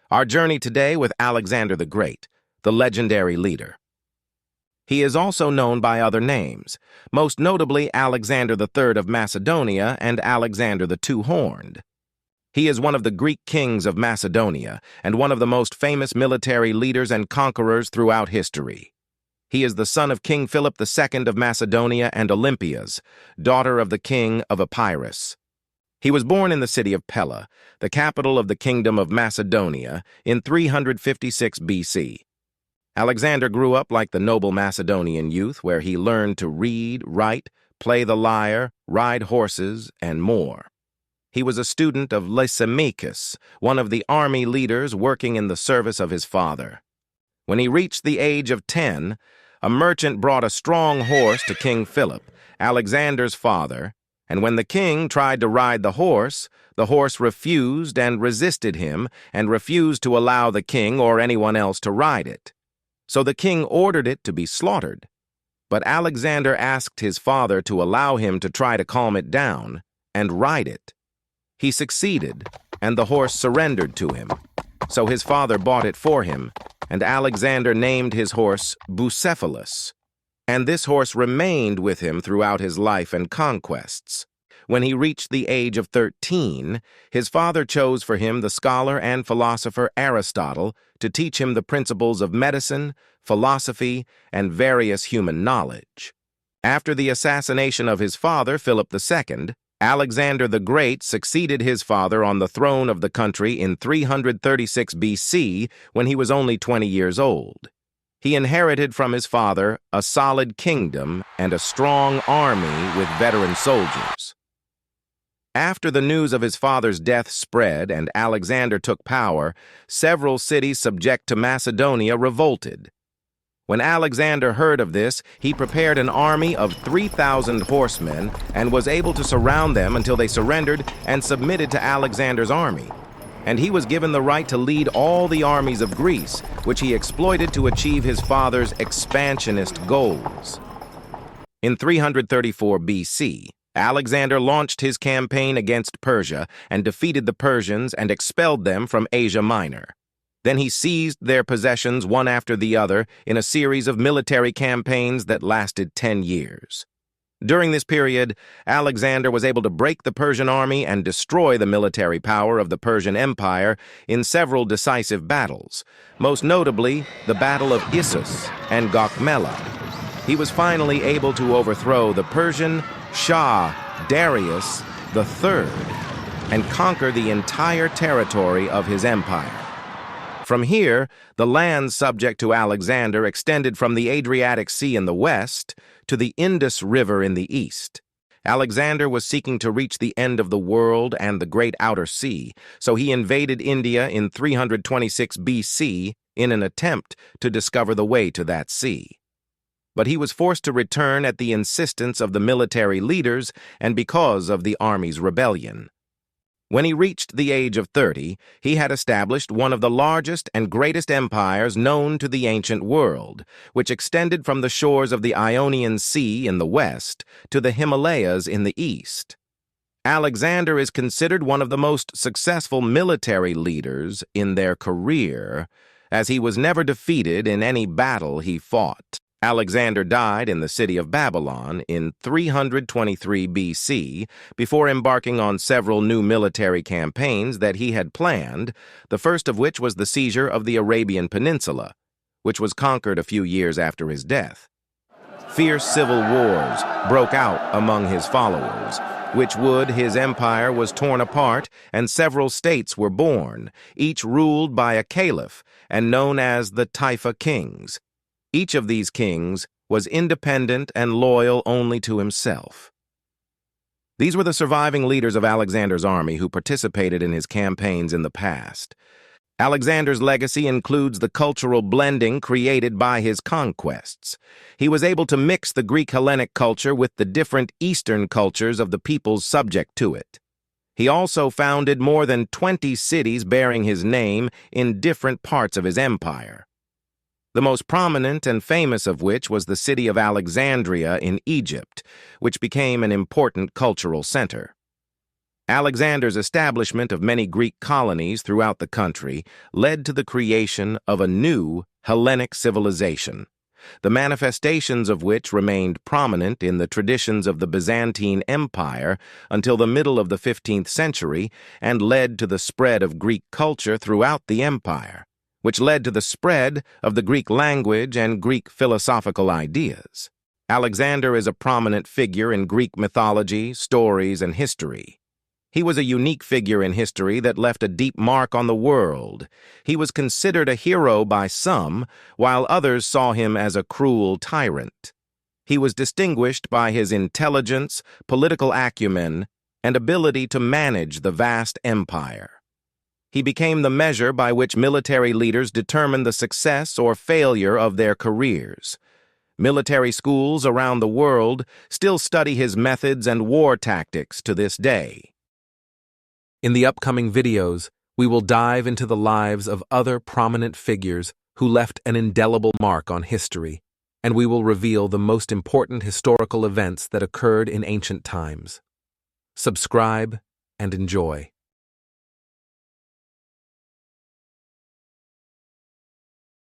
Our journey today with Alexander the Great, the legendary leader. He is also known by other names, most notably Alexander III of Macedonia and Alexander the Two-Horned. He is one of the Greek kings of Macedonia and one of the most famous military leaders and conquerors throughout history. He is the son of King Philip II of Macedonia and Olympias, daughter of the king of Epirus. He was born in the city of Pella, the capital of the Kingdom of Macedonia, in 356 BC. Alexander grew up like the noble Macedonian youth, where he learned to read, write, play the lyre, ride horses, and more. He was a student of 𝔸𝕃𝔼𝔻𝔻𝔻𝔻, one of the army leaders working in the service of his father. When he reached the age of 10, a merchant brought a strong horse to King Philip, Alexander's father, and when the king tried to ride the horse refused and resisted him and refused to allow the king or anyone else to ride it. So the king ordered it to be slaughtered. But Alexander asked his father to allow him to try to calm it down and ride it. He succeeded, and the horse surrendered to him. So his father bought it for him, and Alexander named his horse Bucephalus. And this horse remained with him throughout his life and conquests. When he reached the age of 13, his father chose for him the scholar and philosopher Aristotle to teach him the principles of medicine, philosophy, and various human knowledge. After the assassination of his father, Philip II, Alexander the Great succeeded his father on the throne of the country in 336 BC when he was only 20 years old. He inherited from his father a solid kingdom and a strong army with veteran soldiers. After the news of his father's death spread and Alexander took power, several cities subject to Macedonia revolted. When Alexander heard of this, he prepared an army of 3,000 horsemen and was able to surround them until they surrendered and submitted to Alexander's army. And he was given the right to lead all the armies of Greece, which he exploited to achieve his father's expansionist goals. In 334 BC, Alexander launched his campaign against Persia and defeated the Persians and expelled them from Asia Minor. Then he seized their possessions one after the other in a series of military campaigns that lasted 10 years. During this period, Alexander was able to break the Persian army and destroy the military power of the Persian Empire in several decisive battles, most notably the Battle of Issus and 𝔸𝕃𝔼𝔻𝔻𝔻. He was finally able to overthrow the Persian Shah Darius III and conquer the entire territory of his empire. From here, the lands subject to Alexander extended from the Adriatic Sea in the west to the Indus River in the east. Alexander was seeking to reach the end of the world and the great outer sea, so he invaded India in 326 BC in an attempt to discover the way to that sea. But he was forced to return at the insistence of the military leaders and because of the army's rebellion. When he reached the age of 30, he had established one of the largest and greatest empires known to the ancient world, which extended from the shores of the Ionian Sea in the west to the Himalayas in the east. Alexander is considered one of the most successful military leaders in their career, as he was never defeated in any battle he fought. Alexander died in the city of Babylon in 323 BC before embarking on several new military campaigns that he had planned, the first of which was the seizure of the Arabian Peninsula, which was conquered a few years after his death. Fierce civil wars broke out among his followers, his empire was torn apart and several states were born, each ruled by a caliph and known as the Taifa kings. Each of these kings was independent and loyal only to himself. These were the surviving leaders of Alexander's army who participated in his campaigns in the past. Alexander's legacy includes the cultural blending created by his conquests. He was able to mix the Greek Hellenic culture with the different Eastern cultures of the peoples subject to it. He also founded more than 20 cities bearing his name in different parts of his empire, the most prominent and famous of which was the city of Alexandria in Egypt, which became an important cultural center. Alexander's establishment of many Greek colonies throughout the country led to the creation of a new Hellenic civilization, the manifestations of which remained prominent in the traditions of the Byzantine Empire until the middle of the 15th century and led to the spread of Greek culture throughout the empire, which led to the spread of the Greek language and Greek philosophical ideas. Alexander is a prominent figure in Greek mythology, stories, and history. He was a unique figure in history that left a deep mark on the world. He was considered a hero by some, while others saw him as a cruel tyrant. He was distinguished by his intelligence, political acumen, and ability to manage the vast empire. He became the measure by which military leaders determined the success or failure of their careers. Military schools around the world still study his methods and war tactics to this day. In the upcoming videos, we will dive into the lives of other prominent figures who left an indelible mark on history, and we will reveal the most important historical events that occurred in ancient times. Subscribe and enjoy.